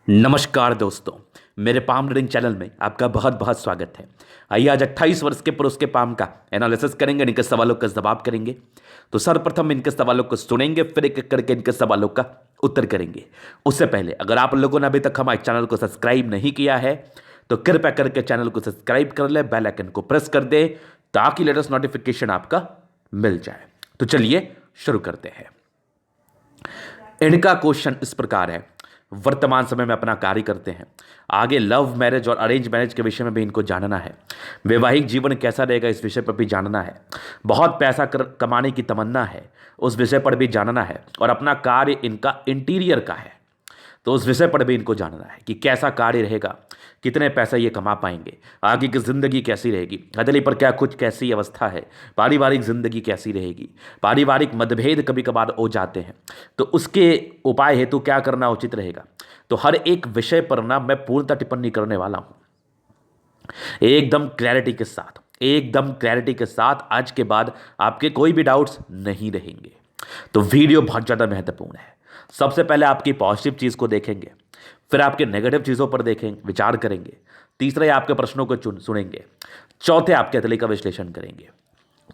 नमस्कार दोस्तों, मेरे पाम रीडिंग चैनल में आपका बहुत बहुत स्वागत है। आइए आज 28 वर्ष के पुरुष के पाम का एनालिसिस करेंगे, इनके सवालों का जवाब करेंगे। तो सर्वप्रथम इनके सवालों को सुनेंगे, फिर एक एक करके इनके सवालों का उत्तर करेंगे। उससे पहले अगर आप लोगों ने अभी तक हमारे चैनल को सब्सक्राइब नहीं किया है तो कृपया करके चैनल को सब्सक्राइब कर ले, बेल आइकन को प्रेस कर दे ताकि लेटेस्ट नोटिफिकेशन आपका मिल जाए। तो चलिए शुरू करते हैं। इनका क्वेश्चन इस प्रकार है, वर्तमान समय में अपना कार्य करते हैं, आगे लव मैरिज और अरेंज मैरिज के विषय में भी इनको जानना है, वैवाहिक जीवन कैसा रहेगा इस विषय पर भी जानना है, बहुत पैसा कमाने की तमन्ना है उस विषय पर भी जानना है, और अपना कार्य इनका इंटीरियर का है तो उस विषय पर भी इनको जानना है कि कैसा कार्य रहेगा, कितने पैसे ये कमा पाएंगे, आगे की जिंदगी कैसी रहेगी, हथेली पर क्या कुछ कैसी अवस्था है, पारिवारिक जिंदगी कैसी रहेगी, पारिवारिक मतभेद कभी कभार हो जाते हैं तो उसके उपाय हेतु क्या करना उचित रहेगा। तो हर एक विषय पर ना मैं पूर्णतः टिप्पणी करने वाला हूं, एकदम क्लैरिटी के साथ आज के बाद आपके कोई भी डाउट्स नहीं रहेंगे। तो वीडियो बहुत ज़्यादा महत्वपूर्ण है। सबसे पहले आपकी पॉजिटिव चीज़ को देखेंगे, फिर आपके नेगेटिव चीज़ों पर देखेंगे, विचार करेंगे, तीसरे आपके प्रश्नों को सुनेंगे, चौथे आपके हथेली का विश्लेषण करेंगे।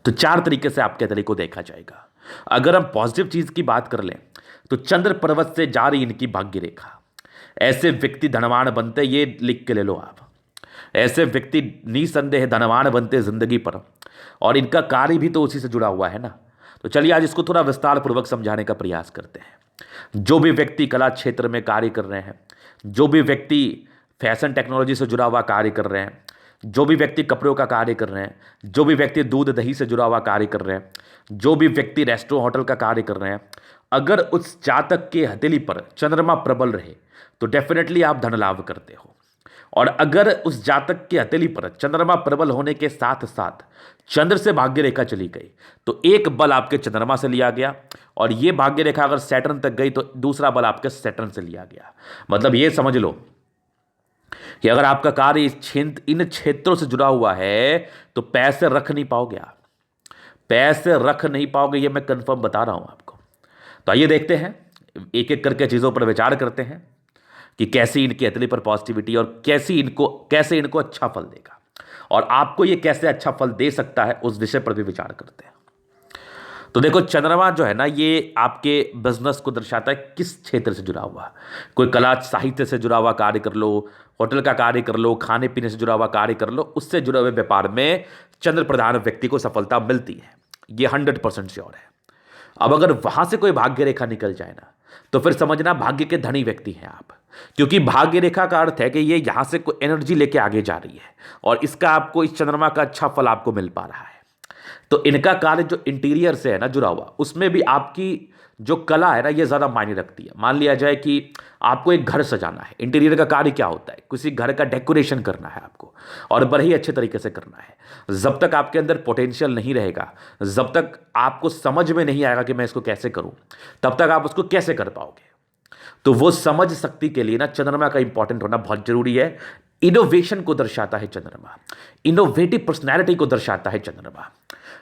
तो चार तरीके से आपके हथेली को देखा जाएगा। अगर हम पॉजिटिव चीज़ की बात कर लें तो चंद्र पर्वत से जा रही इनकी भाग्य रेखा, ऐसे व्यक्ति धनवान बनते, ये लिख के ले लो आप, ऐसे व्यक्ति निसंदेह धनवान बनते जिंदगी पर, और इनका कार्य भी तो उसी से जुड़ा हुआ है ना। तो चलिए आज इसको थोड़ा विस्तार पूर्वक समझाने का प्रयास करते हैं। जो भी व्यक्ति कला क्षेत्र में कार्य कर रहे हैं, जो भी व्यक्ति फैशन टेक्नोलॉजी से जुड़ा हुआ कार्य कर रहे हैं, जो भी व्यक्ति कपड़ों का कार्य कर रहे हैं, जो भी व्यक्ति दूध दही से जुड़ा हुआ कार्य कर रहे हैं, जो भी व्यक्ति रेस्टोरेंट होटल का कार्य कर रहे हैं, अगर उस जातक के हथेली पर चंद्रमा प्रबल रहे तो डेफिनेटली आप धन लाभ करते हो। और अगर उस जातक की हथेली पर चंद्रमा प्रबल होने के साथ साथ चंद्र से भाग्य रेखा चली गई तो एक बल आपके चंद्रमा से लिया गया, और ये भाग्य रेखा अगर सैटर्न तक गई तो दूसरा बल आपके सैटर्न से लिया गया। मतलब ये समझ लो कि अगर आपका कार्य इन क्षेत्रों से जुड़ा हुआ है तो पैसे रख नहीं पाओगे आप, पैसे रख नहीं पाओगे, ये मैं कंफर्म बता रहा हूं आपको। तो आइए देखते हैं, एक एक करके चीज़ों पर विचार करते हैं कि कैसी इनकी हथेली पर पॉजिटिविटी और कैसे इनको अच्छा फल देगा, और आपको ये कैसे अच्छा फल दे सकता है उस विषय पर भी विचार करते हैं। तो देखो, चंद्रमा जो है ना, ये आपके बिजनेस को दर्शाता है किस क्षेत्र से जुड़ा हुआ। कोई कला साहित्य से जुड़ा हुआ कार्य कर लो, होटल का कार्य कर लो, खाने पीने से जुड़ा हुआ कार्य कर लो, उससे जुड़े हुए व्यापार में चंद्र प्रधान व्यक्ति को सफलता मिलती है, ये 100% श्योर है। अब अगर वहां से कोई भाग्य रेखा निकल जाए ना तो फिर समझना भाग्य के धनी व्यक्ति हैं आप, क्योंकि भाग्य रेखा का अर्थ है कि ये यहां से कोई एनर्जी लेके आगे जा रही है और इसका आपको, इस चंद्रमा का अच्छा फल आपको मिल पा रहा है। तो इनका कार्य जो इंटीरियर से है ना जुड़ा हुआ, उसमें भी आपकी जो कला है ना ये ज़्यादा मायने रखती है। मान लिया जाए कि आपको एक घर सजाना है, इंटीरियर का कार्य क्या होता है, किसी घर का डेकोरेशन करना है आपको, और बड़े ही अच्छे तरीके से करना है। जब तक आपके अंदर पोटेंशियल नहीं रहेगा, जब तक आपको समझ में नहीं आएगा कि मैं इसको कैसे करूं, तब तक आप उसको कैसे कर पाओगे। तो वो समझ शक्ति के लिए ना चंद्रमा का इंपॉर्टेंट होना बहुत जरूरी है। इनोवेशन को दर्शाता है चंद्रमा, इनोवेटिव पर्सनैलिटी को दर्शाता है चंद्रमा,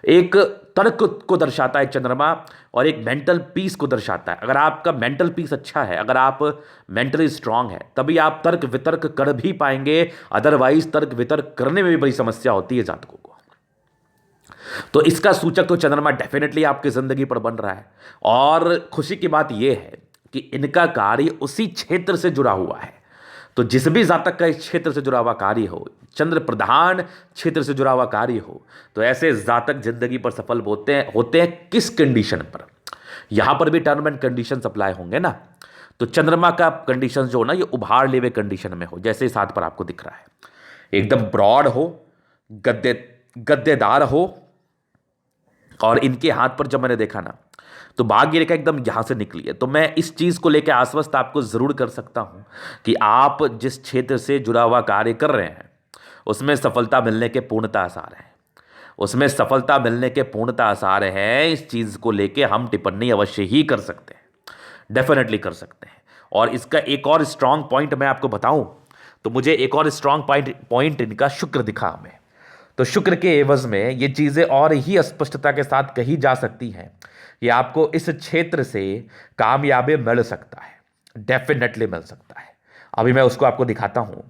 एक तर्क को दर्शाता है चंद्रमा, और एक मेंटल पीस को दर्शाता है। अगर आपका मेंटल पीस अच्छा है, अगर आप मेंटली स्ट्रांग है, तभी आप तर्क वितर्क कर भी पाएंगे, अदरवाइज तर्क वितर्क करने में भी बड़ी समस्या होती है जातकों को। तो इसका सूचक तो चंद्रमा डेफिनेटली आपकी जिंदगी पर बन रहा है, और खुशी की बात यह है कि इनका कार्य उसी क्षेत्र से जुड़ा हुआ है। तो जिस भी जातक का इस क्षेत्र से जुड़ा हुआ कार्य हो, चंद्र प्रधान क्षेत्र से जुड़ा हुआ कार्य हो, तो ऐसे जातक जिंदगी पर सफल होते हैं किस कंडीशन पर। यहां पर भी टर्म एंड कंडीशन अप्लाई होंगे ना। तो चंद्रमा का कंडीशन जो हो ना, ये उभार लेवे कंडीशन में हो, जैसे इस हाथ पर आपको दिख रहा है, एकदम ब्रॉड हो, गद्देदार हो, और इनके हाथ पर जब मैंने देखा ना तो भाग्य रेखा एकदम यहां से निकली है। तो मैं इस चीज को लेकर आश्वस्त आपको जरूर कर सकता हूं कि आप जिस क्षेत्र से जुड़ा हुआ कार्य कर रहे हैं उसमें सफलता मिलने के पूर्णता आसार हैं, उसमें सफलता मिलने के पूर्णता आसार हैं। इस चीज को लेकर हम टिप्पणी अवश्य ही कर सकते हैं, डेफिनेटली कर सकते हैं। और इसका एक और स्ट्रांग पॉइंट मैं आपको बताऊं तो मुझे एक और स्ट्रांग पॉइंट इनका शुक्र दिखा हमें। तो शुक्र के एवज में ये चीजें और ही स्पष्टता के साथ कही जा सकती हैं कि आपको इस क्षेत्र से कामयाबी मिल सकता है, डेफिनेटली मिल सकता है। अभी मैं उसको आपको दिखाता हूँ।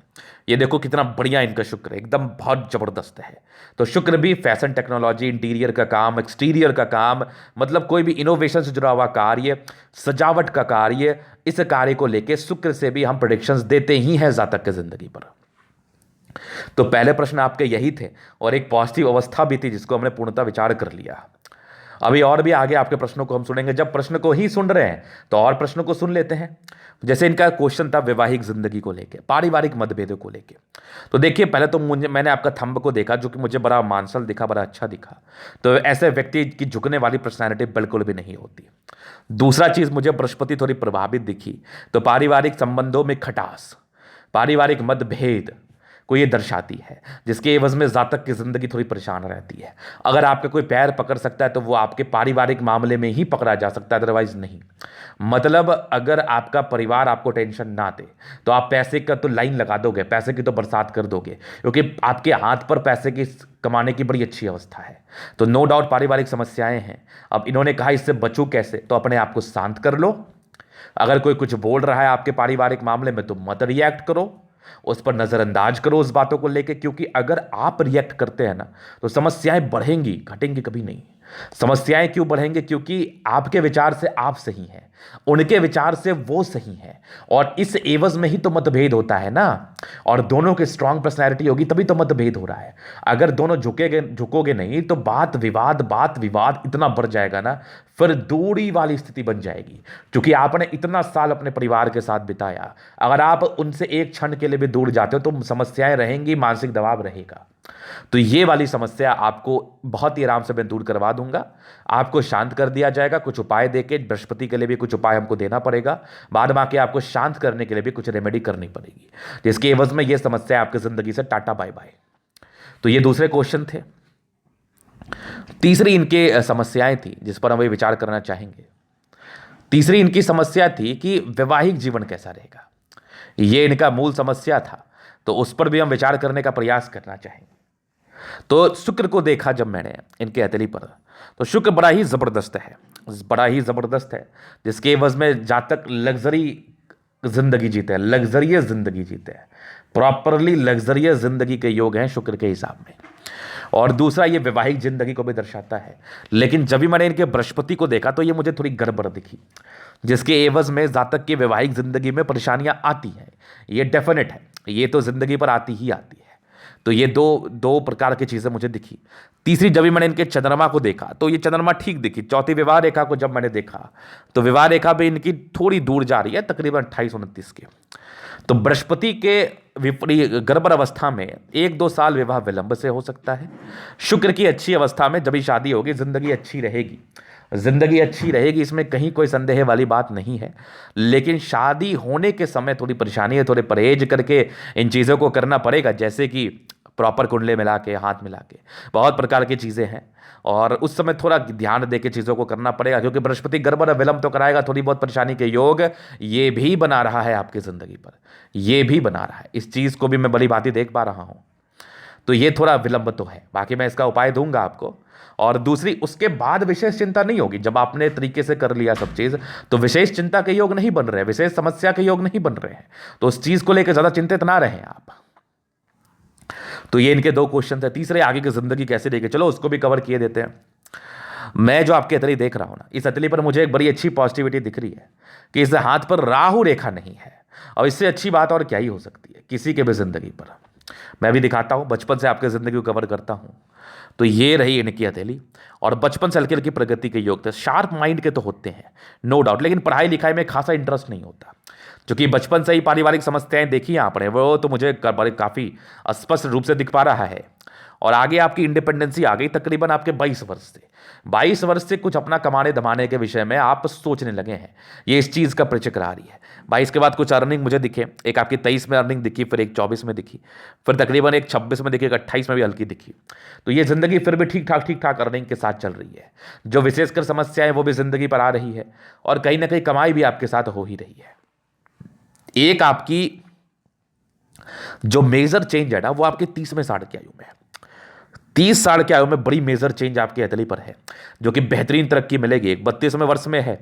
ये देखो कितना बढ़िया इनका शुक्र है, एकदम बहुत ज़बरदस्त है। तो शुक्र भी फैशन टेक्नोलॉजी, इंटीरियर का काम, एक्सटीरियर का काम, मतलब कोई भी इनोवेशन से जुड़ा हुआ कार्य, सजावट का कार्य, इस कार्य को लेके शुक्र से भी हम प्रेडिक्शंस देते ही हैं जातक की जिंदगी पर। तो पहले प्रश्न आपके यही थे और एक पॉजिटिव अवस्था भी थी जिसको हमने पूर्णतः विचार कर लिया। अभी और भी आगे आपके प्रश्नों को हम सुनेंगे। जब प्रश्न को ही सुन रहे हैं तो और प्रश्नों को सुन लेते हैं। जैसे इनका क्वेश्चन था वैवाहिक जिंदगी को लेके, पारिवारिक मतभेदों को लेके। तो देखिए पहले तो मैंने आपका थंब को देखा जो कि मुझे बड़ा मांसल दिखा, बड़ा अच्छा दिखा। तो ऐसे व्यक्ति की झुकने वाली पर्सनैलिटी बिल्कुल भी नहीं होती। दूसरा चीज, मुझे बृहस्पति थोड़ी प्रभावित दिखी। तो पारिवारिक संबंधों में खटास, पारिवारिक मतभेद को ये दर्शाती है, जिसके एवज में जातक की जिंदगी थोड़ी परेशान रहती है। अगर आपके कोई पैर पकड़ सकता है तो वो आपके पारिवारिक मामले में ही पकड़ा जा सकता है, अदरवाइज नहीं। मतलब अगर आपका परिवार आपको टेंशन ना दे तो आप पैसे का तो लाइन लगा दोगे, पैसे की तो बरसात कर दोगे, क्योंकि आपके हाथ पर पैसे की कमाने की बड़ी अच्छी अवस्था है। तो नो डाउट पारिवारिक समस्याएं हैं। अब इन्होंने कहा इससे बचो कैसे, तो अपने आप को शांत कर लो। अगर कोई कुछ बोल रहा है आपके पारिवारिक मामले में तो मत रिएक्ट करो, उस पर नजरअंदाज करो उस बातों को लेके, क्योंकि अगर आप रिएक्ट करते हैं ना तो समस्याएं बढ़ेंगी, घटेंगी कभी नहीं। समस्याएं क्यों बढ़ेंगे? क्योंकि आपके विचार से आप सही हैं, उनके विचार से वो सही हैं, और इस एवज में ही तो मतभेद होता है ना। और दोनों की स्ट्रांग पर्सनैलिटी होगी तभी तो मतभेद हो रहा है। अगर दोनों झुकोगे नहीं तो बात विवाद इतना बढ़ जाएगा ना, फिर दूरी वाली स्थिति बन जाएगी। क्योंकि आपने इतना साल अपने परिवार के साथ बिताया, अगर आप उनसे एक क्षण के लिए भी दूर जाते हो तो समस्याएं रहेंगी, मानसिक दबाव रहेगा। तो ये वाली समस्या आपको बहुत ही आराम से मैं दूर करवा दूंगा, आपको शांत कर दिया जाएगा। कुछ उपाय देके, बृहस्पति के लिए भी कुछ उपाय हमको देना पड़ेगा, बाद में आके आपको शांत करने के लिए भी कुछ रेमेडी करनी पड़ेगी, जिसके एवज में ये समस्या आपकी जिंदगी से टाटा बाय बाय। तो ये दूसरे क्वेश्चन थे। तीसरी इनके समस्याएं थी जिस पर हम ये विचार करना चाहेंगे। तीसरी इनकी समस्या थी कि वैवाहिक जीवन कैसा रहेगा, ये इनका मूल समस्या था। तो उस पर भी हम विचार करने का प्रयास करना चाहेंगे। तो शुक्र को देखा जब मैंने इनके हथेली पर, तो शुक्र बड़ा ही जबरदस्त है, जिसके एवज में जातक लग्जरी जिंदगी जीते हैं, लग्जरियस जिंदगी जीते हैं, प्रॉपरली लग्जरियस जिंदगी के योग हैं शुक्र के हिसाब में। और दूसरा ये वैवाहिक जिंदगी को भी दर्शाता है। लेकिन जब भी मैंने इनके बृहस्पति को देखा तो ये मुझे थोड़ी गड़बड़ दिखी, जिसके एवज में जातक की वैवाहिक जिंदगी में परेशानियां आती हैं। ये डेफिनेट है, ये तो जिंदगी पर आती ही आती है। तो ये दो प्रकार की चीजें मुझे दिखी। तीसरी, जब भी मैंने इनके चंद्रमा को देखा तो ये चंद्रमा ठीक दिखी। चौथी विवाह रेखा को जब मैंने देखा तो विवाह रेखा भी इनकी थोड़ी दूर जा रही है, तकरीबन 28-29 के। तो बृहस्पति के विपरीत गर्भ अवस्था में 1-2 साल विवाह विलंब से हो सकता है। शुक्र की अच्छी अवस्था में जब भी शादी होगी, जिंदगी अच्छी रहेगी, इसमें कहीं कोई संदेह वाली बात नहीं है। लेकिन शादी होने के समय थोड़ी परेशानी है, थोड़े परहेज करके इन चीज़ों को करना पड़ेगा, जैसे कि प्रॉपर कुंडले मिला के, हाथ मिला के, बहुत प्रकार की चीज़ें हैं। और उस समय थोड़ा ध्यान दे के चीज़ों को करना पड़ेगा, क्योंकि बृहस्पति गर्भ विलंब तो कराएगा, थोड़ी बहुत परेशानी के योग ये भी बना रहा है आपकी ज़िंदगी पर, ये भी बना रहा है। इस चीज़ को भी मैं बड़ी बातें देख पा रहा हूँ। तो ये थोड़ा विलंब तो है, बाकी मैं इसका उपाय दूंगा आपको। और दूसरी, उसके बाद विशेष चिंता नहीं होगी। जब आपने तरीके से कर लिया सब चीज़ तो विशेष चिंता के योग नहीं बन रहे हैं, विशेष समस्या के योग नहीं बन रहे हैं। तो उस चीज़ को लेकर ज़्यादा चिंतित ना रहें आप। तो ये इनके 2 क्वेश्चन थे। तीसरे, आगे की जिंदगी कैसे रहेगी, चलो उसको भी कवर किए देते हैं। मैं जो आपकी हथेली देख रहा हूं ना, इस हथेली पर मुझे एक बड़ी अच्छी पॉजिटिविटी दिख रही है कि इस हाथ पर राहु रेखा नहीं है। और इससे अच्छी बात और क्या ही हो सकती है किसी के भी जिंदगी पर। मैं भी दिखाता हूं, बचपन से आपकी जिंदगी को कवर करता हूं। तो ये रही इनकी हथेली, और बचपन से हल्की हल्की प्रगति के योग थे। शार्प माइंड के तो होते हैं नो डाउट, लेकिन पढ़ाई लिखाई में खासा इंटरेस्ट नहीं होता। क्योंकि बचपन से ही पारिवारिक समस्याएं देखी आपने, वो तो मुझे काफ़ी स्पष्ट रूप से दिख पा रहा है। और आगे आपकी इंडिपेंडेंसी आ गई तकरीबन आपके 22 वर्ष से। 22 वर्ष से कुछ अपना कमाने दमाने के विषय में आप सोचने लगे हैं, ये इस चीज़ का परिचय करा रही है। 22 के बाद कुछ अर्निंग मुझे दिखे, एक आपकी 23 में अर्निंग दिखी, फिर एक 24 में दिखी, फिर तकरीबन एक 26 में दिखी, एक 28 में भी हल्की दिखी। तो ये जिंदगी फिर भी ठीक ठाक अर्निंग के साथ चल रही है। जो विशेषकर समस्याएं वो भी जिंदगी पर आ रही है, और कहीं ना कहीं कमाई भी आपके साथ हो ही रही है। एक आपकी जो मेजर चेंज है ना, वो आपके 30वें साल की आयु में है। 30 साल की आयु में बड़ी मेजर चेंज आपकी हथेली पर है, जो कि बेहतरीन तरक्की मिलेगी। एक 32वें वर्ष में है,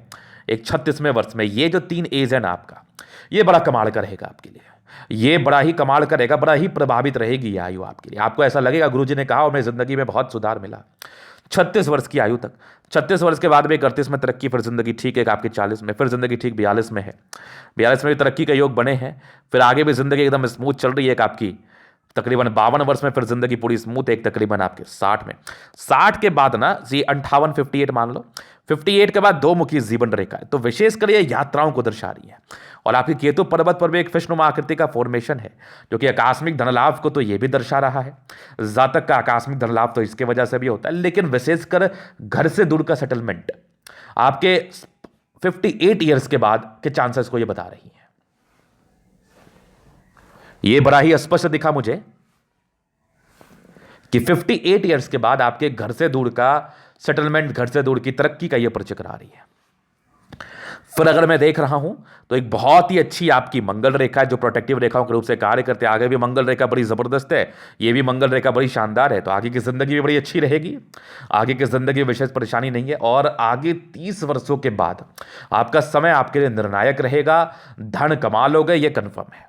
एक 36वें वर्ष में। ये जो 3 एज है ना आपका, ये बड़ा कमाल का रहेगा आपके लिए। ये बड़ा ही कमाल करेगा, बड़ा ही प्रभावित रहेगी ये आयु आपके लिए। आपको ऐसा लगेगा गुरुजी ने कहा और मेरी जिंदगी में बहुत सुधार मिला। 36 वर्ष की आयु तक, 36 वर्ष के बाद भी 31 में तरक्की, फिर जिंदगी ठीक है आपकी 40 में, फिर जिंदगी ठीक 42 में है, 42 में भी तरक्की के योग बने हैं, फिर आगे भी जिंदगी एकदम स्मूथ चल रही है आपकी। तकरीबन 52 वर्ष में फिर जिंदगी पूरी स्मूथ है, तकरीबन आपके 60 में। 60 के बाद ना ये 58, 58 मान लो, 58 के बाद दो मुखी जीवन रेखा है, तो विशेषकर ये यात्राओं को दर्शा रही है। और आपकी केतु पर्वत पर भी एक विष्णुमा आकृति का फॉर्मेशन है, जो कि आकस्मिक धनलाभ को तो ये भी दर्शा रहा है। जातक का आकस्मिक धनलाभ तो इसके वजह से भी होता है, लेकिन विशेषकर घर से दूर का सेटलमेंट आपके 58 ईयर्स के बाद के चांसेस को ये बता रही है। ये बड़ा ही स्पष्ट दिखा मुझे कि 58 ईयर्स के बाद आपके घर से दूर का सेटलमेंट, घर से दूर की तरक्की का ये परिचय करा रही है। फिर अगर मैं देख रहा हूं तो एक बहुत ही अच्छी आपकी मंगल रेखा है, जो प्रोटेक्टिव रेखाओं के रूप से कार्य करते हैं। आगे भी मंगल रेखा बड़ी जबरदस्त है, ये भी मंगल रेखा बड़ी शानदार है, तो आगे की जिंदगी भी बड़ी अच्छी रहेगी। आगे की जिंदगी में विशेष परेशानी नहीं है। और आगे 30 वर्षों के बाद आपका समय आपके लिए निर्णायक रहेगा। धन कमा लोगे ये कन्फर्म है,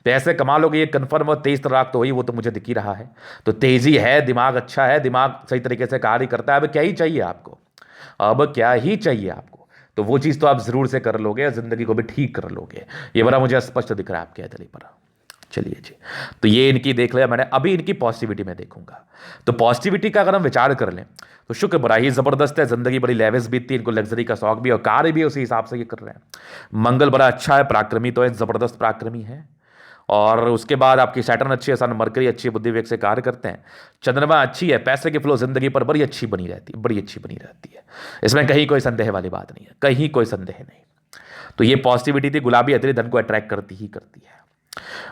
पैसे कमा लोगे ये कन्फर्म, और तेज तराक तो वही, वो तो मुझे दिख ही रहा है। तो तेजी है, दिमाग अच्छा है, दिमाग सही तरीके से कार्य करता है। अब क्या ही चाहिए आपको, अब क्या ही चाहिए आपको, तो वो चीज़ तो आप जरूर से कर लोगे, जिंदगी को भी ठीक कर लोगे। ये बड़ा मुझे स्पष्ट दिख रहा है आपके हथेली पर। चलिए जी, तो ये इनकी देख लिया मैंने। अभी इनकी पॉजिटिविटी में देखूंगा। तो पॉजिटिविटी का अगर हम विचार कर लें तो शुक्र बड़ा ही जबरदस्त है, जिंदगी बड़ी लेविश बीतती है, इनको लग्जरी का शौक भी और कार्य भी उसी हिसाब से ये कर रहे हैं। मंगल बड़ा अच्छा है, पराक्रमी तो है, जबरदस्त पराक्रमी है। और उसके बाद आपकी सैटर्न अच्छी है, सन मरकरी अच्छी है, बुद्धि विवेक से कार्य करते हैं। चंद्रमा अच्छी है, पैसे की फ्लो जिंदगी पर बड़ी अच्छी बनी रहती है, बड़ी अच्छी बनी रहती है। इसमें कहीं कोई संदेह वाली बात नहीं है, कहीं कोई संदेह नहीं। तो ये पॉजिटिविटी थी, गुलाबी हथेली धन को अट्रैक्ट करती ही करती है।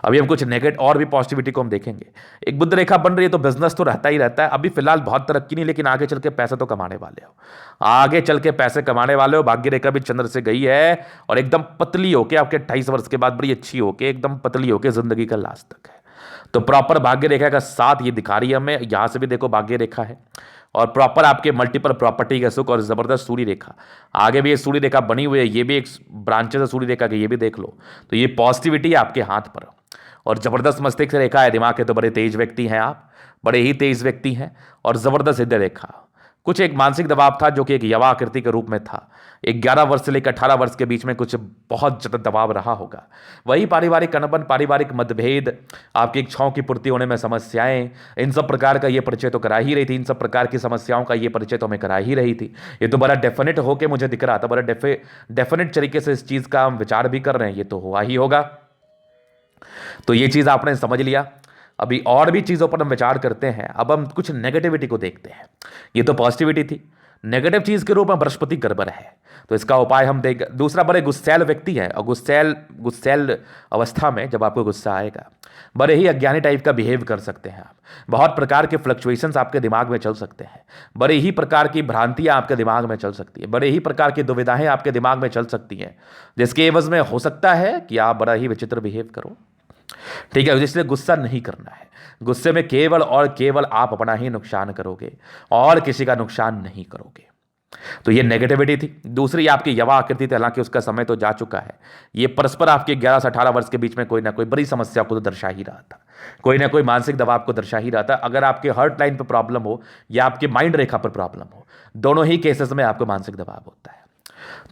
अभी हम कुछ नेगेटिव और भी पॉजिटिविटी को हम देखेंगे। एक बुध रेखा बन रही है, तो बिजनेस तो रहता ही रहता है। अभी फिलहाल बहुत तरक्की नहीं, लेकिन आगे चल के पैसे तो कमाने वाले हो, आगे चल के पैसे कमाने वाले हो। भाग्य रेखा भी चंद्र से गई है और एकदम पतली होके आपके 28 वर्ष के बाद बड़ी अच्छी होके एकदम पतली होके जिंदगी का लास्ट तक है। तो प्रॉपर भाग्य रेखा का साथ ये दिखा रही है हमें। यहां से भी देखो भाग्य रेखा है, और प्रॉपर आपके मल्टीपल प्रॉपर्टी का सुख और जबरदस्त सूर्य रेखा। आगे भी ये सूर्य रेखा बनी हुई है, ये भी एक ब्रांचेस है सूर्य रेखा के, ये भी देख लो। तो ये पॉजिटिविटी है आपके हाथ पर, और जबरदस्त मस्तिष्क रेखा है। दिमाग के तो बड़े तेज व्यक्ति हैं आप, बड़े ही तेज व्यक्ति हैं। और जबरदस्त हृदय रेखा। कुछ एक मानसिक दबाव था जो कि एक यवा आकृति के रूप में था। 11 वर्ष से लेकर 18 वर्ष के बीच में कुछ बहुत ज्यादा दबाव रहा होगा। वही पारिवारिक अनबन, पारिवारिक मतभेद, आपकी इच्छाओं की पूर्ति होने में समस्याएं, इन सब प्रकार का ये परिचय तो करा ही रही थी। इन सब प्रकार की समस्याओं का ये परिचय तो हमें करा ही रही थी। ये तो बड़ा डेफिनेट होके मुझे दिख रहा था, बड़ा डेफिनेट तरीके से इस चीज का हम विचार भी कर रहे हैं, ये तो हुआ ही होगा। तो ये चीज आपने समझ लिया। अभी और भी चीजों पर हम विचार करते हैं। अब हम कुछ नेगेटिविटी को देखते हैं। ये तो पॉजिटिविटी थी, नेगेटिव चीज के रूप में बृहस्पति गड़बड़ है, तो इसका उपाय हम देख। दूसरा, बड़े गुस्सैल व्यक्ति है, और गुस्सैल अवस्था में जब आपको गुस्सा आएगा, बड़े ही अज्ञानी टाइप का बिहेव कर सकते हैं आप। बहुत प्रकार के फ्लक्चुएशंस आपके दिमाग में चल सकते हैं, बड़े ही प्रकार की भ्रांतियां आपके दिमाग में चल सकती है, बड़े ही प्रकार की दुविधाएं आपके दिमाग में चल सकती हैं, जिसके एवज में हो सकता है कि आप बड़ा ही विचित्र बिहेव करो। ठीक है, इसलिए गुस्सा नहीं करना है। गुस्से में केवल और केवल आप अपना ही नुकसान करोगे और किसी का नुकसान नहीं करोगे। तो ये नेगेटिविटी थी। दूसरी आपकी यवा आकृति थी, हालांकि उसका समय तो जा चुका है। ये परस्पर आपके 11 से 18 वर्ष के बीच में कोई ना कोई बड़ी समस्या को तो दर्शा ही रहा था, कोई ना कोई मानसिक दबाव को दर्शा ही रहा था। अगर आपके हार्ट लाइन पर प्रॉब्लम हो या आपके माइंड रेखा पर प्रॉब्लम हो, दोनों ही केसेस में आपको मानसिक दबाव होता है।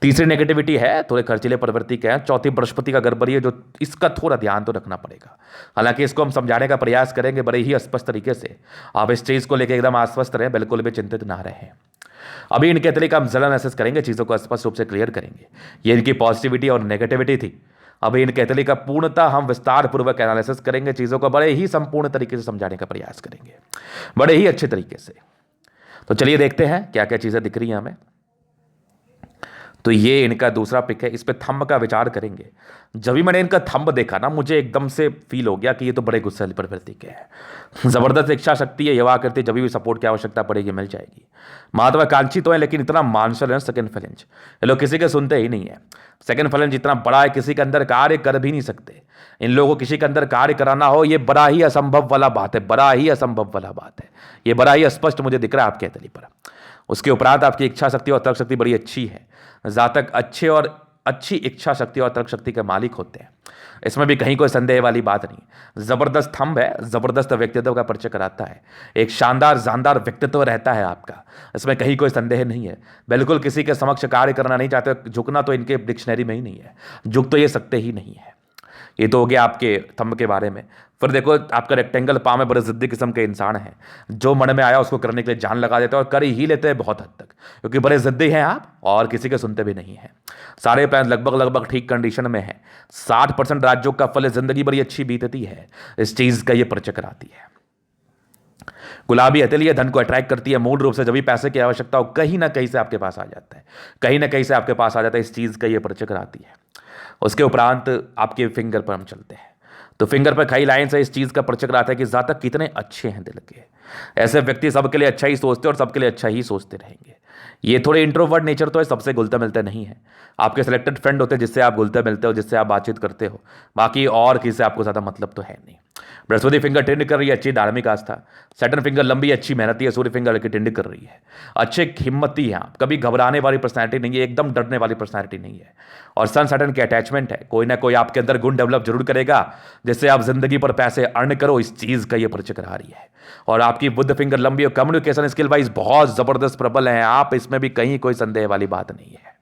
तीसरी नेगेटिविटी है, थोड़े खर्चीले प्रवृत्ति के हैं। चौथी बृहस्पति का गड़बड़ी है, जो इसका थोड़ा ध्यान तो रखना पड़ेगा। हालांकि इसको हम समझाने का प्रयास करेंगे बड़े ही स्पष्ट तरीके से। आप इस चीज को लेकर एकदम आश्वस्त रहें, बिल्कुल भी चिंतित ना रहें। अभी इनके तरीके हम जरा एनालिसिस करेंगे, चीजों को स्पष्ट रूप से क्लियर करेंगे। ये इनकी पॉजिटिविटी और नेगेटिविटी थी। अभी इन कैथली का पूर्णतः हम विस्तार पूर्वक एनालिसिस करेंगे, चीजों को बड़े ही संपूर्ण तरीके से समझाने का प्रयास करेंगे, बड़े ही अच्छे तरीके से। तो चलिए देखते हैं क्या क्या चीजें दिख रही हैं हमें। तो ये इनका दूसरा पिक है, इस पे थंब का विचार करेंगे। जब भी मैंने इनका थंब देखा ना, मुझे एकदम से फील हो गया कि ये तो बड़े गुस्सैल प्रवृत्ति के हैं। जबरदस्त इच्छा शक्ति है, युवा करते जब भी सपोर्ट की आवश्यकता पड़ेगी मिल जाएगी। महत्वाकांक्षी तो है, लेकिन इतना मानसर है सेकंड फ्लेंज, ये लोग किसी के सुनते ही नहीं है। सेकंड फ्लेंज इतना बड़ा है, किसी के अंदर कार्य कर भी नहीं सकते। इन लोगों को किसी के अंदर कार्य कराना हो, ये बड़ा ही असंभव वाला बात है, बड़ा ही असंभव वाला बात है। ये बड़ा ही स्पष्ट मुझे दिख रहा है आपके तली पर। उसके उपरांत आपकी इच्छा शक्ति और तर्क शक्ति बड़ी अच्छी है। जातक अच्छे और अच्छी इच्छा शक्ति और तर्क शक्ति के मालिक होते हैं, इसमें भी कहीं कोई संदेह वाली बात नहीं। जबरदस्त थंब है, जबरदस्त व्यक्तित्व का परिचय कराता है, एक शानदार जानदार व्यक्तित्व रहता है आपका, इसमें कहीं कोई संदेह नहीं है। बिल्कुल किसी के समक्ष कार्य करना नहीं चाहते, झुकना तो इनके डिक्शनरी में ही नहीं है, झुक तो ये सकते ही नहीं है। ये तो हो गया आपके थंब के बारे में। फिर देखो आपका रेक्टेंगल पाम में बड़े जिद्दी किस्म के इंसान हैं, जो मन में आया उसको करने के लिए जान लगा देते हैं और कर ही लेते हैं बहुत हद तक, क्योंकि बड़े जिद्दी हैं आप और किसी के सुनते भी नहीं हैं। सारे प्लान लगभग लगभग ठीक कंडीशन में है। 60% राज्यों का फल जिंदगी बड़ी अच्छी बीतती है, इस चीज का ये परिचय कराती है। गुलाबी हथेली धन को अट्रैक्ट करती है, मूल रूप से जब भी पैसे की आवश्यकता हो कहीं ना कहीं से आपके पास आ जाता है, कहीं ना कहीं से आपके पास आ जाता है, इस चीज का ये परिचय कराती है। उसके उपरांत आपके फिंगर पर हम चलते हैं, तो फिंगर पर कई लाइन से इस चीज का परिचय कराता है कि जातक कितने अच्छे हैं दिल के। ऐसे व्यक्ति सबके लिए अच्छा ही सोचते और सबके लिए अच्छा ही सोचते रहेंगे। ये थोड़े इंट्रोवर्ट नेचर तो है, सबसे घुलते मिलते नहीं है। आपके सिलेक्टेड फ्रेंड होते हैं जिससे आप घुलते मिलते हो, जिससे आप बातचीत करते हो, बाकी और किसी से आपको ज्यादा मतलब तो है नहीं। बृहस्पति फिंगर टिंड कर रही है, अच्छी धार्मिक आस्था। सैटर्न फिंगर लंबी अच्छी मेहनती है, सूर्य फिंगर की टिंड कर रही है, अच्छे हिम्मती हैं आप, कभी घबराने वाली पर्सनैलिटी नहीं है, एकदम डरने वाली पर्सनैलिटी नहीं है। और सन सैटर्न की अटैचमेंट है, कोई ना कोई आपके अंदर गुण डेवलप जरूर करेगा जिससे आप जिंदगी पर पैसे अर्न करो, इस चीज का ये परिचय करा रही है। और आपकी बुध फिंगर लंबी और कम्युनिकेशन स्किल वाइज बहुत जबरदस्त प्रबल है आप, इसमें भी कहीं कोई संदेह वाली बात नहीं है।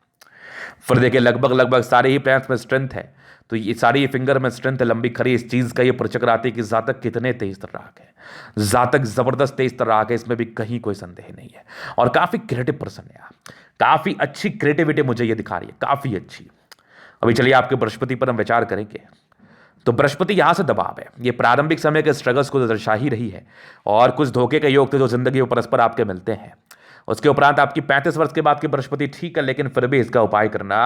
फिर देखिए लगभग लगभग सारे ही प्लैनेट्स में स्ट्रेंथ है, तो ये सारी फिंगर में स्ट्रेंथ लंबी खरी, इस चीज का ये परिचय कराती है कि जातक कितने तेज तर्राक है, जातक जबरदस्त तेज तर्राक है, इसमें भी कहीं कोई संदेह नहीं है। और काफी क्रिएटिव पर्सन है आप, काफी अच्छी क्रिएटिविटी मुझे ये दिखा रही है, काफी अच्छी। अभी चलिए आपके बृहस्पति पर हम विचार करेंगे। तो बृहस्पति यहां से दबाव है, ये प्रारंभिक समय के स्ट्रगल्स को दर्शा ही रही है, और कुछ धोखे के योग थे जो जिंदगी में परस्पर आपके मिलते हैं। उसके उपरांत आपकी 35 वर्ष के बाद की बृहस्पति ठीक है, लेकिन फिर भी इसका उपाय करना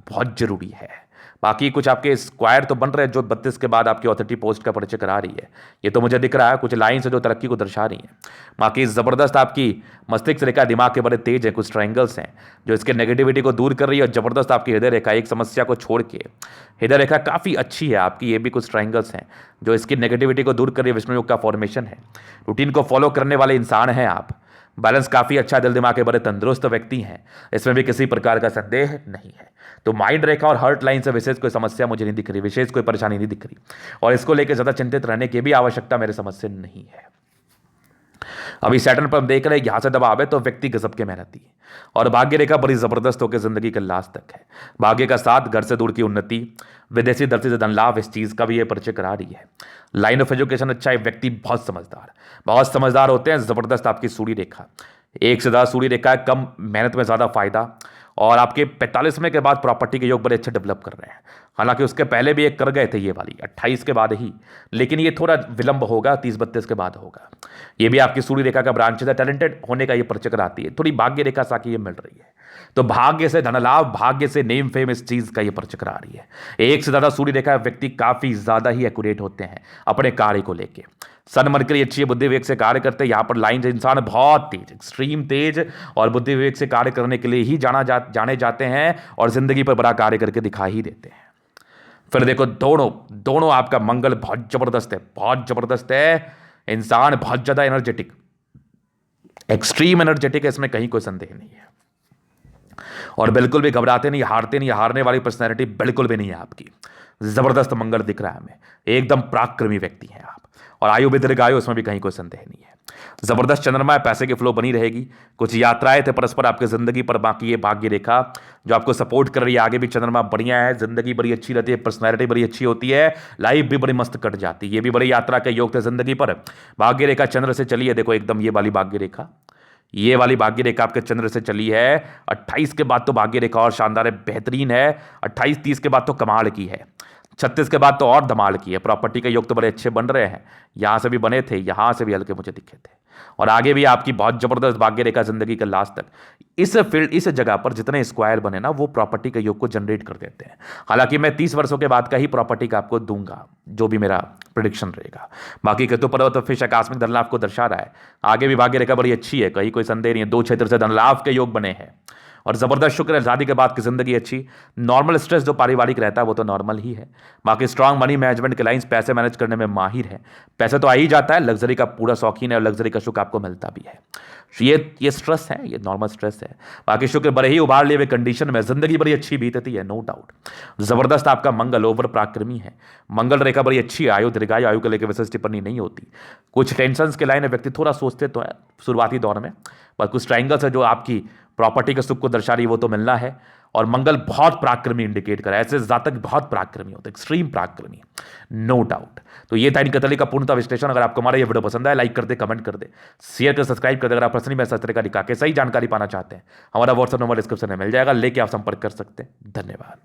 बहुत जरूरी है। बाकी कुछ आपके स्क्वायर तो बन रहे हैं जो 32 के बाद आपकी ऑथोरिटी पोस्ट का परिचय करा रही है, ये तो मुझे दिख रहा है, कुछ लाइन से जो तरक्की को दर्शा रही है। बाकी जबरदस्त आपकी मस्तिष्क रेखा दिमाग के बड़े तेज है, कुछ ट्रायंगल्स हैं जो इसके नेगेटिविटी को दूर कर रही है, और जबरदस्त आपकी हृदय रेखा, एक समस्या को छोड़ के हृदय रेखा काफी अच्छी है आपकी, ये भी कुछ ट्रायंगल्स हैं जो इसकी नेगेटिविटी को दूर कर रही है। विष्णु योग का फॉर्मेशन है, रूटीन को फॉलो करने वाले इंसान हैं आप, बैलेंस काफी अच्छा, दिल दिमाग के बड़े तंदुरुस्त व्यक्ति हैं, इसमें भी किसी प्रकार का संदेह नहीं है। तो माइंड रेखा और हार्ट लाइन से विशेष कोई समस्या मुझे नहीं दिख रही, विशेष कोई परेशानी नहीं दिख रही, और इसको लेकर ज्यादा चिंतित रहने की भी आवश्यकता मेरे समझ से नहीं है। अभी सैटर्न पर हम देख रहे हैं यहां से दबाव है, तो व्यक्ति गजब के मेहनती है, और भाग्य रेखा बड़ी जबरदस्त होकर जिंदगी के लास्ट तक है। भाग्य का साथ, घर से दूर की उन्नति, विदेशी दृष्टि से धन लाभ, इस चीज का भी ये परिचय करा रही है। लाइन ऑफ एजुकेशन अच्छा है, व्यक्ति बहुत समझदार होते हैं। जबरदस्त आपकी सूर्य रेखा, एक से ज्यादा सूर्य रेखा है, कम मेहनत में ज्यादा फायदा, और आपके 45वें के बाद प्रॉपर्टी के योग बड़े अच्छे डेवलप कर रहे हैं। हालांकि उसके पहले भी एक कर गए थे ये वाली 28 के बाद ही, लेकिन ये थोड़ा विलंब होगा, 30-32 के बाद होगा। ये भी आपकी सूर्य रेखा का ब्रांच है, टैलेंटेड होने का ये परिचय कराती है। थोड़ी भाग्य रेखा साकी ये मिल रही है, तो भाग्य से धनलाभ, भाग्य से नेम फेम, इस चीज का ये परिचय करा रही है। एक से ज्यादा सूर्य रेखा व्यक्ति काफी ज्यादा ही एक्यूरेट होते हैं अपने कार्य को लेके। सन मरकरी अच्छी बुद्धि विवेक से कार्य करते हैं, यहाँ पर लाइन इंसान बहुत तेज, एक्सट्रीम तेज, और बुद्धि विवेक से कार्य करने के लिए ही जाने जाते हैं, और जिंदगी पर बड़ा कार्य करके दिखा ही देते हैं। फिर देखो दोनों आपका मंगल बहुत जबरदस्त है। इंसान बहुत ज्यादा एनर्जेटिक, एक्सट्रीम एनर्जेटिक है, इसमें कहीं कोई संदेह नहीं है, और बिल्कुल भी घबराते नहीं, हारने वाली पर्सनैलिटी बिल्कुल भी नहीं है आपकी। जबरदस्त मंगल दिख रहा है हमें, एकदम पराक्रमी व्यक्ति हैं आप, और आयु भी दीर्घायु, इसमें भी कहीं कोई संदेह नहीं है। जबरदस्त चंद्रमा है, पैसे की फ्लो बनी रहेगी। कुछ यात्राएं थे परस्पर आपके जिंदगी पर, बाकी ये भाग्य रेखा जो आपको सपोर्ट कर रही है, आगे भी चंद्रमा बढ़िया है, जिंदगी बड़ी अच्छी रहती है, पर्सनैलिटी बड़ी अच्छी होती है, लाइफ भी बड़ी मस्त कट जाती है। ये भी बड़ी यात्रा के योग थे जिंदगी पर। भाग्य रेखा चंद्र से चली है, देखो एकदम ये वाली भाग्य रेखा, ये वाली भाग्य रेखा आपके चंद्र से चली है। 28 के बाद तो भाग्य रेखा और शानदार है, बेहतरीन है। 28-30 के बाद तो कमाल की है, 36 के बाद तो और धमाल की है। प्रॉपर्टी के योग तो बड़े अच्छे बन रहे हैं, यहां से भी बने थे, यहां से भी हल्के मुझे दिखे थे, और आगे भी आपकी बहुत जबरदस्त भाग्य रेखा जिंदगी के लास्ट तक। इस फील्ड, इस जगह पर जितने स्क्वायर बने ना, वो प्रॉपर्टी के योग को जनरेट कर देते हैं। हालांकि मैं 30 वर्षों के बाद का ही प्रॉपर्टी का आपको दूंगा, जो भी मेरा प्रिडिक्शन रहेगा। बाकी केतु पर्वत तो फिश आकस्मिक धन लाभ को दर्शा रहा है, आगे भी भाग्य रेखा बड़ी अच्छी है, कहीं कोई संदेह नहीं है। 2 क्षेत्र से धन लाभ के योग बने हैं, और ज़बरदस्त शुक्र है, शादी के बाद की ज़िंदगी अच्छी। नॉर्मल स्ट्रेस जो पारिवारिक रहता है वो तो नॉर्मल ही है। बाकी स्ट्रांग मनी मैनेजमेंट के लाइंस, पैसे मैनेज करने में माहिर है। पैसे तो आ ही जाता है, लग्जरी का पूरा शौकीन है और लग्जरी का सुख आपको मिलता भी है। ये स्ट्रेस है, ये नॉर्मल स्ट्रेस है। बाकी शुक्र बड़े ही उभार लिए हुए कंडीशन में जिंदगी बड़ी अच्छी बीतती है, नो डाउट। जबरदस्त आपका मंगल ओवर पराक्रमी है। मंगल रेखा बड़ी अच्छी है, आयु दीर्घायु, आयु को लेकर विशेष टिप्पणी नहीं होती। कुछ टेंशन के लाइन में व्यक्ति थोड़ा सोचते तो है शुरुआती दौर में, पर कुछ ट्राइंगल्स है जो आपकी प्रॉपर्टी के सुख को दर्शा रही है, वो तो मिलना है। और मंगल बहुत पराक्रमी इंडिकेट करा, ऐसे जातक बहुत पराक्रमी होते हैं, एक्सट्रीम पराक्रमी, नो डाउट। तो ये था इनकी कुंडली का पूर्णतः विश्लेषण। अगर आपको हमारा ये वीडियो पसंद आए, लाइक कर दे, कमेंट कर दे, शेयर कर, सब्सक्राइब कर दे। अगर आप पर्सनली में इस तरह का सही जानकारी पाना चाहते हैं, हमारा व्हाट्सएप नंबर डिस्क्रिप्शन में मिल जाएगा, लेके आप संपर्क कर सकते हैं। धन्यवाद।